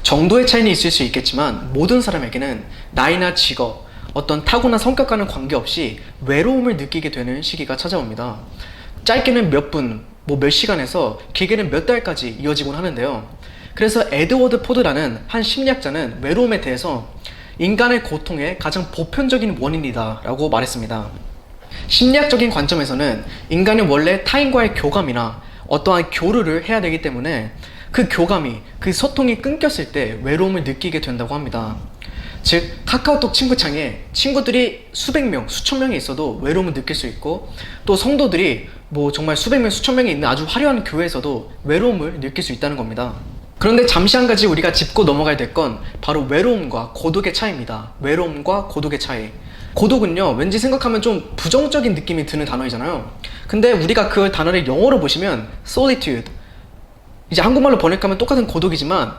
정도의 차이는 있을 수 있겠지만 모든 사람에게는 나이나 직업, 어떤 타고난 성격과는 관계없이 외로움을 느끼게 되는 시기가 찾아옵니다. 짧게는 몇 분, 몇 시간에서 길게는 몇 달까지 이어지곤 하는데요. 그래서 에드워드 포드라는 한 심리학자는 외로움에 대해서 인간의 고통의 가장 보편적인 원인이다 라고 말했습니다. 심리학적인 관점에서는 인간은 원래 타인과의 교감이나 어떠한 교류를 해야 되기 때문에 그 교감이, 그 소통이 끊겼을 때 외로움을 느끼게 된다고 합니다. 즉, 카카오톡 친구창에 친구들이 수백 명, 수천 명이 있어도 외로움을 느낄 수 있고, 또 성도들이 정말 수백 명, 수천 명이 있는 아주 화려한 교회에서도 외로움을 느낄 수 있다는 겁니다. 그런데 잠시 한 가지 우리가 짚고 넘어가야 될 건 바로 외로움과 고독의 차이입니다. 외로움과 고독의 차이. 고독은요, 왠지 생각하면 좀 부정적인 느낌이 드는 단어이잖아요. 근데 우리가 그 단어를 영어로 보시면 solitude, 이제 한국말로 번역하면 똑같은 고독이지만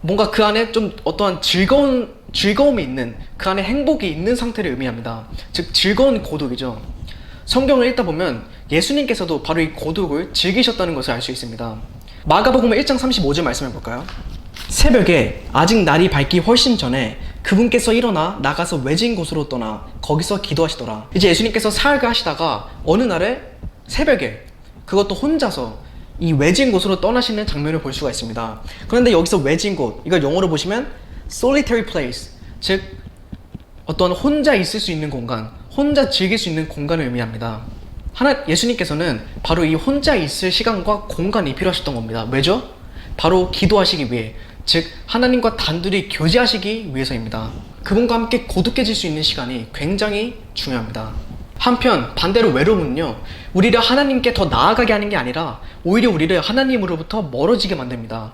뭔가 그 안에 좀 어떠한 즐거움이 있는, 그 안에 행복이 있는 상태를 의미합니다. 즉 즐거운 고독이죠. 성경을 읽다 보면 예수님께서도 바로 이 고독을 즐기셨다는 것을 알 수 있습니다. 마가복음 1장 35절 말씀해 볼까요? 새벽에 아직 날이 밝기 훨씬 전에 그분께서 일어나 나가서 외진 곳으로 떠나 거기서 기도하시더라. 이제 예수님께서 사역을 하시다가 어느 날에 새벽에, 그것도 혼자서 이 외진 곳으로 떠나시는 장면을 볼 수가 있습니다. 그런데 여기서 외진 곳, 이걸 영어로 보시면 solitary place, 즉 어떤 혼자 있을 수 있는 공간, 혼자 즐길 수 있는 공간을 의미합니다. 예수님께서는 바로 이 혼자 있을 시간과 공간이 필요하셨던 겁니다. 왜죠? 바로 기도하시기 위해, 즉 하나님과 단둘이 교제하시기 위해서입니다. 그분과 함께 고독해질 수 있는 시간이 굉장히 중요합니다. 한편 반대로 외로움은요, 우리를 하나님께 더 나아가게 하는 게 아니라 오히려 우리를 하나님으로부터 멀어지게 만듭니다.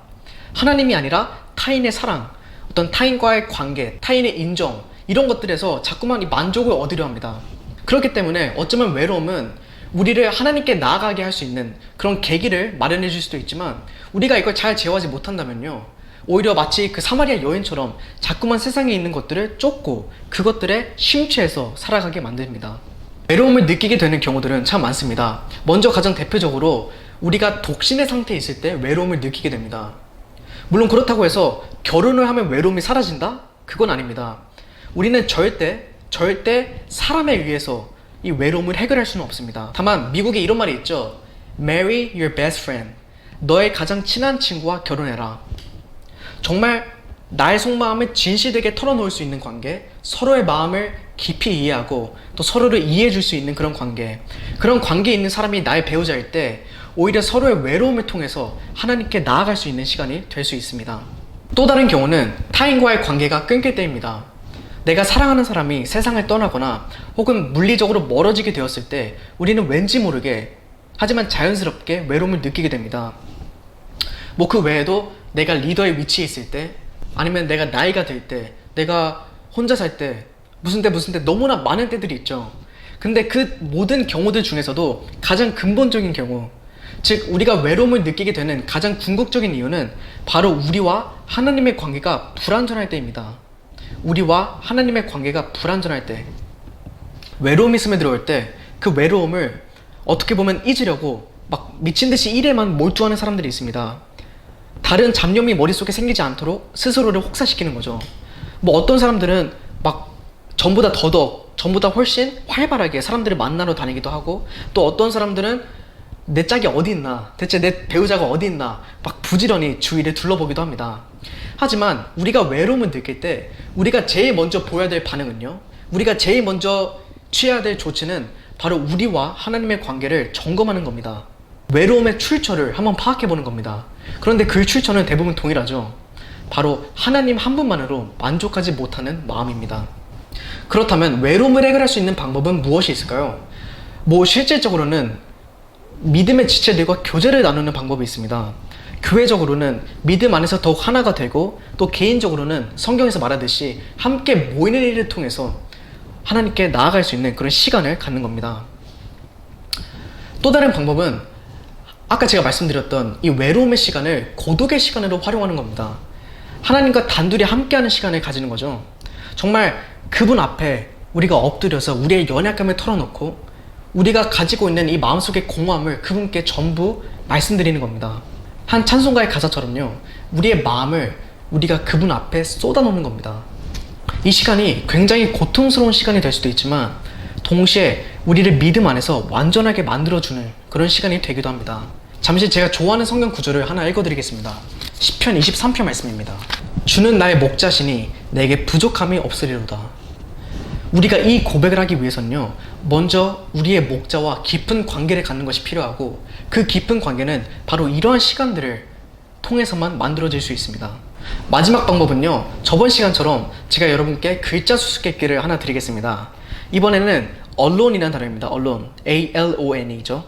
하나님이 아니라 타인의 사랑, 어떤 타인과의 관계, 타인의 인정, 이런 것들에서 자꾸만 이 만족을 얻으려 합니다. 그렇기 때문에 어쩌면 외로움은 우리를 하나님께 나아가게 할 수 있는 그런 계기를 마련해 줄 수도 있지만, 우리가 이걸 잘 제어하지 못한다면요, 오히려 마치 그 사마리아 여인처럼 자꾸만 세상에 있는 것들을 쫓고 그것들에 심취해서 살아가게 만듭니다. 외로움을 느끼게 되는 경우들은 참 많습니다. 먼저 가장 대표적으로 우리가 독신의 상태에 있을 때 외로움을 느끼게 됩니다. 물론 그렇다고 해서 결혼을 하면 외로움이 사라진다? 그건 아닙니다. 우리는 절대 사람에 의해서 이 외로움을 해결할 수는 없습니다. 다만 미국에 이런 말이 있죠. Marry your best friend. 너의 가장 친한 친구와 결혼해라. 정말 나의 속마음을 진실되게 털어놓을 수 있는 관계, 서로의 마음을 깊이 이해하고 또 서로를 이해해 줄 수 있는 그런 관계, 그런 관계에 있는 사람이 나의 배우자일 때 오히려 서로의 외로움을 통해서 하나님께 나아갈 수 있는 시간이 될 수 있습니다. 또 다른 경우는 타인과의 관계가 끊길 때입니다. 내가 사랑하는 사람이 세상을 떠나거나 혹은 물리적으로 멀어지게 되었을 때 우리는 왠지 모르게, 하지만 자연스럽게 외로움을 느끼게 됩니다. 그 외에도 내가 리더의 위치에 있을 때, 아니면 내가 나이가 들 때, 내가 혼자 살 때, 무슨 때 너무나 많은 때들이 있죠. 근데 그 모든 경우들 중에서도 가장 근본적인 경우, 즉 우리가 외로움을 느끼게 되는 가장 궁극적인 이유는 바로 우리와 하나님의 관계가 불완전할 때입니다. 우리와 하나님의 관계가 불완전할 때, 외로움이 스며들어올 때 그 외로움을 어떻게 보면 잊으려고 막 미친듯이 일에만 몰두하는 사람들이 있습니다. 다른 잡념이 머릿속에 생기지 않도록 스스로를 혹사시키는 거죠. 어떤 사람들은 막 전보다 훨씬 활발하게 사람들을 만나러 다니기도 하고, 또 어떤 사람들은 내 짝이 어디 있나, 대체 내 배우자가 어디 있나 막 부지런히 주위를 둘러보기도 합니다. 하지만 우리가 외로움을 느낄 때 우리가 제일 먼저 보여야 될 반응은요, 우리가 제일 먼저 취해야 될 조치는 바로 우리와 하나님의 관계를 점검하는 겁니다. 외로움의 출처를 한번 파악해 보는 겁니다. 그런데 그 출처는 대부분 동일하죠. 바로 하나님 한 분만으로 만족하지 못하는 마음입니다. 그렇다면 외로움을 해결할 수 있는 방법은 무엇이 있을까요? 실질적으로는 믿음의 지체들과 교제를 나누는 방법이 있습니다. 교회적으로는 믿음 안에서 더욱 하나가 되고, 또 개인적으로는 성경에서 말하듯이 함께 모이는 일을 통해서 하나님께 나아갈 수 있는 그런 시간을 갖는 겁니다. 또 다른 방법은 아까 제가 말씀드렸던 이 외로움의 시간을 고독의 시간으로 활용하는 겁니다. 하나님과 단둘이 함께하는 시간을 가지는 거죠. 정말 그분 앞에 우리가 엎드려서 우리의 연약함을 털어놓고 우리가 가지고 있는 이 마음속의 공허함을 그분께 전부 말씀드리는 겁니다. 한 찬송가의 가사처럼요, 우리의 마음을 우리가 그분 앞에 쏟아놓는 겁니다. 이 시간이 굉장히 고통스러운 시간이 될 수도 있지만 동시에 우리를 믿음 안에서 완전하게 만들어주는 그런 시간이 되기도 합니다. 잠시 제가 좋아하는 성경 구절을 하나 읽어드리겠습니다. 시편 23편 말씀입니다. 주는 나의 목자시니 내게 부족함이 없으리로다. 우리가 이 고백을 하기 위해서는요, 먼저 우리의 목자와 깊은 관계를 갖는 것이 필요하고, 그 깊은 관계는 바로 이러한 시간들을 통해서만 만들어질 수 있습니다. 마지막 방법은요, 저번 시간처럼 제가 여러분께 글자 수수께끼를 하나 드리겠습니다. 이번에는 allone이라는 단어입니다. alone, A-L-O-N이죠.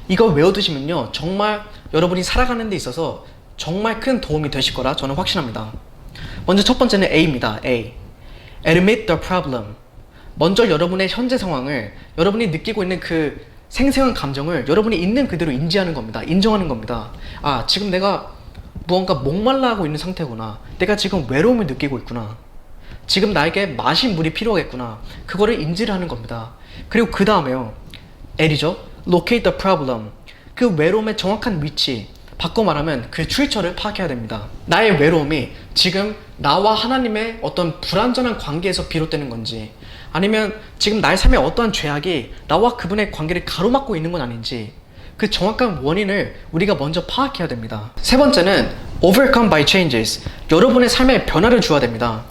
이거 외워두시면요, 정말 여러분이 살아가는 데 있어서 정말 큰 도움이 되실 거라 저는 확신합니다. 먼저 첫 번째는 A입니다. A. Admit the problem. 먼저 여러분의 현재 상황을, 여러분이 느끼고 있는 그 생생한 감정을 여러분이 있는 그대로 인지하는 겁니다. 인정하는 겁니다. 아, 지금 내가 무언가 목말라 하고 있는 상태구나. 내가 지금 외로움을 느끼고 있구나. 지금 나에게 마실 물이 필요하겠구나. 그거를 인지를 하는 겁니다. 그리고 그 다음에요, L이죠. Locate the problem. 그 외로움의 정확한 위치, 바꿔 말하면 그 출처를 파악해야 됩니다. 나의 외로움이 지금 나와 하나님의 어떤 불완전한 관계에서 비롯되는 건지, 아니면 지금 나의 삶에 어떠한 죄악이 나와 그분의 관계를 가로막고 있는 건 아닌지, 그 정확한 원인을 우리가 먼저 파악해야 됩니다. 세 번째는 overcome by changes. 여러분의 삶에 변화를 주어야 됩니다.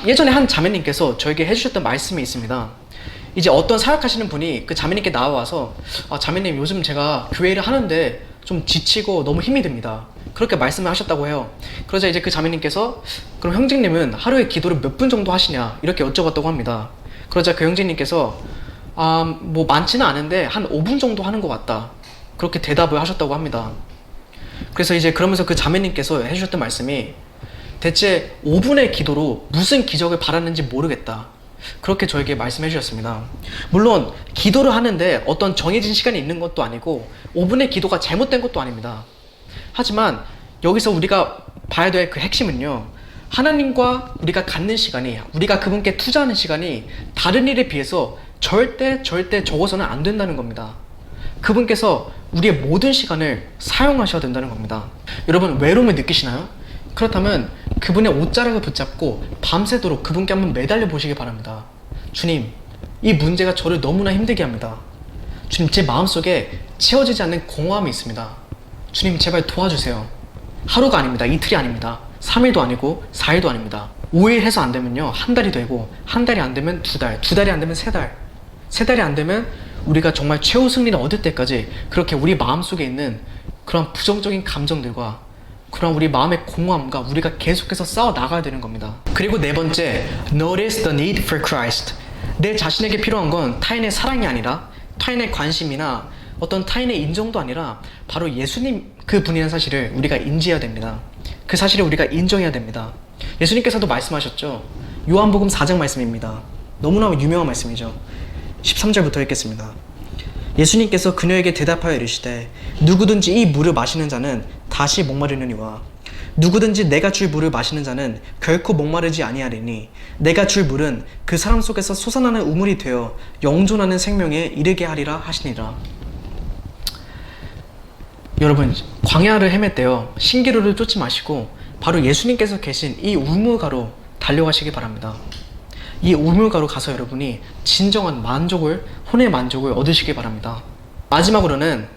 예전에 한 자매님께서 저에게 해주셨던 말씀이 있습니다. 이제 어떤 사역하시는 분이 그 자매님께 나와서 자매님, 요즘 제가 교회를 하는데 좀 지치고 너무 힘이 듭니다. 그렇게 말씀을 하셨다고 해요. 그러자 이제 그 자매님께서, 그럼 형제님은 하루에 기도를 몇 분 정도 하시냐 이렇게 여쭤봤다고 합니다. 그러자 그 형제님께서 뭐 많지는 않은데 한 5분 정도 하는 것 같다, 그렇게 대답을 하셨다고 합니다. 그래서 이제 그러면서 그 자매님께서 해주셨던 말씀이, 대체 5분의 기도로 무슨 기적을 바랐는지 모르겠다, 그렇게 저에게 말씀해 주셨습니다. 물론 기도를 하는데 어떤 정해진 시간이 있는 것도 아니고 5분의 기도가 잘못된 것도 아닙니다. 하지만 여기서 우리가 봐야 될 그 핵심은요, 하나님과 우리가 갖는 시간이, 우리가 그분께 투자하는 시간이 다른 일에 비해서 절대 적어서는 안 된다는 겁니다. 그분께서 우리의 모든 시간을 사용하셔야 된다는 겁니다. 여러분, 외로움을 느끼시나요? 그렇다면 그분의 옷자락을 붙잡고 밤새도록 그분께 한번 매달려 보시기 바랍니다. 주님, 이 문제가 저를 너무나 힘들게 합니다. 주님, 제 마음속에 채워지지 않는 공허함이 있습니다. 주님, 제발 도와주세요. 하루가 아닙니다. 이틀이 아닙니다. 3일도 아니고 4일도 아닙니다. 5일 해서 안 되면요, 한 달이 되고, 한 달이 안 되면 2달, 2달이 안 되면 3달, 3달이 안 되면 우리가 정말 최후 승리를 얻을 때까지 그렇게 우리 마음속에 있는 그런 부정적인 감정들과 그런 우리 마음의 공허함과 우리가 계속해서 싸워 나가야 되는 겁니다. 그리고 네 번째, Notice the need for Christ. 내 자신에게 필요한 건 타인의 사랑이 아니라, 타인의 관심이나 어떤 타인의 인정도 아니라 바로 예수님 그분이라는 사실을 우리가 인지해야 됩니다. 그 사실을 우리가 인정해야 됩니다. 예수님께서도 말씀하셨죠. 요한복음 4장 말씀입니다. 너무나 유명한 말씀이죠. 13절부터 읽겠습니다. 예수님께서 그녀에게 대답하여 이르시되, 누구든지 이 물을 마시는 자는 다시 목마르느니와 누구든지 내가 줄 물을 마시는 자는 결코 목마르지 아니하리니 내가 줄 물은 그 사람 속에서 솟아나는 우물이 되어 영존하는 생명에 이르게 하리라 하시니라. 여러분, 광야를 헤맬 때요, 신기루를 쫓지 마시고 바로 예수님께서 계신 이 우물가로 달려가시기 바랍니다. 이 우물가로 가서 여러분이 진정한 만족을, 혼의 만족을 얻으시기 바랍니다. 마지막으로는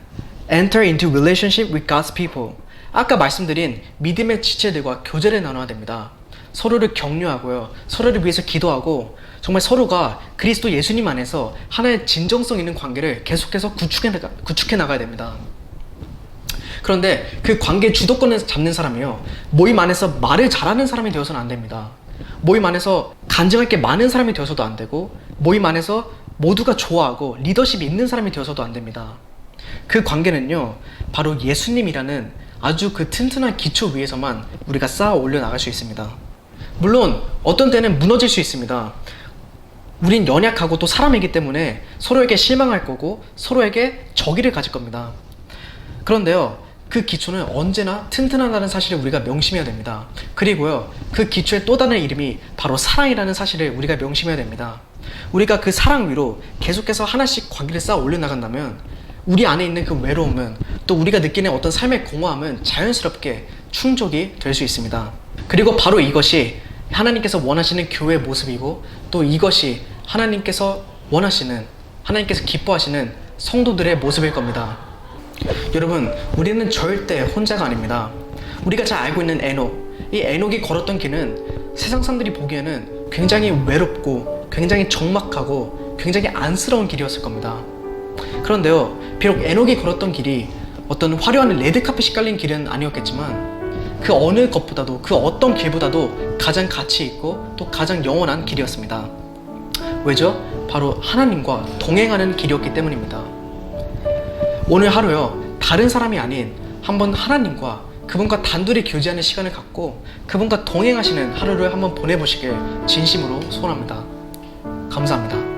Enter into relationship with God's people. 아까 말씀드린 믿음의 지체들과 교제를 나눠야 됩니다. 서로를 격려하고요, 서로를 위해서 기도하고, 정말 서로가 그리스도 예수님 안에서 하나의 진정성 있는 관계를 계속해서 구축해 나가야 됩니다. 그런데 그 관계 주도권을 잡는 사람이요, 모임 안에서 말을 잘하는 사람이 되어서는 안 됩니다. 모임 안에서 간증할 게 많은 사람이 되어서도 안 되고, 모임 안에서 모두가 좋아하고 리더십이 있는 사람이 되어서도 안 됩니다. 그 관계는요, 바로 예수님이라는 아주 그 튼튼한 기초 위에서만 우리가 쌓아 올려 나갈 수 있습니다. 물론 어떤 때는 무너질 수 있습니다. 우린 연약하고 또 사람이기 때문에 서로에게 실망할 거고 서로에게 적의를 가질 겁니다. 그런데요, 그 기초는 언제나 튼튼하다는 사실을 우리가 명심해야 됩니다. 그리고요, 그 기초의 또 다른 이름이 바로 사랑이라는 사실을 우리가 명심해야 됩니다. 우리가 그 사랑 위로 계속해서 하나씩 관계를 쌓아 올려나간다면 우리 안에 있는 그 외로움은, 또 우리가 느끼는 어떤 삶의 공허함은 자연스럽게 충족이 될 수 있습니다. 그리고 바로 이것이 하나님께서 원하시는 교회의 모습이고, 또 이것이 하나님께서 원하시는, 하나님께서 기뻐하시는 성도들의 모습일 겁니다. 여러분, 우리는 절대 혼자가 아닙니다. 우리가 잘 알고 있는 에녹, 이 에녹이 걸었던 길은 세상 사람들이 보기에는 굉장히 외롭고 굉장히 적막하고 굉장히 안쓰러운 길이었을 겁니다. 그런데요, 비록 에녹이 걸었던 길이 어떤 화려한 레드카펫이 깔린 길은 아니었겠지만 그 어느 것보다도, 그 어떤 길보다도 가장 가치 있고 또 가장 영원한 길이었습니다. 왜죠? 바로 하나님과 동행하는 길이었기 때문입니다. 오늘 하루요, 다른 사람이 아닌 한번 하나님과 그분과 단둘이 교제하는 시간을 갖고 그분과 동행하시는 하루를 한번 보내보시길 진심으로 소원합니다. 감사합니다.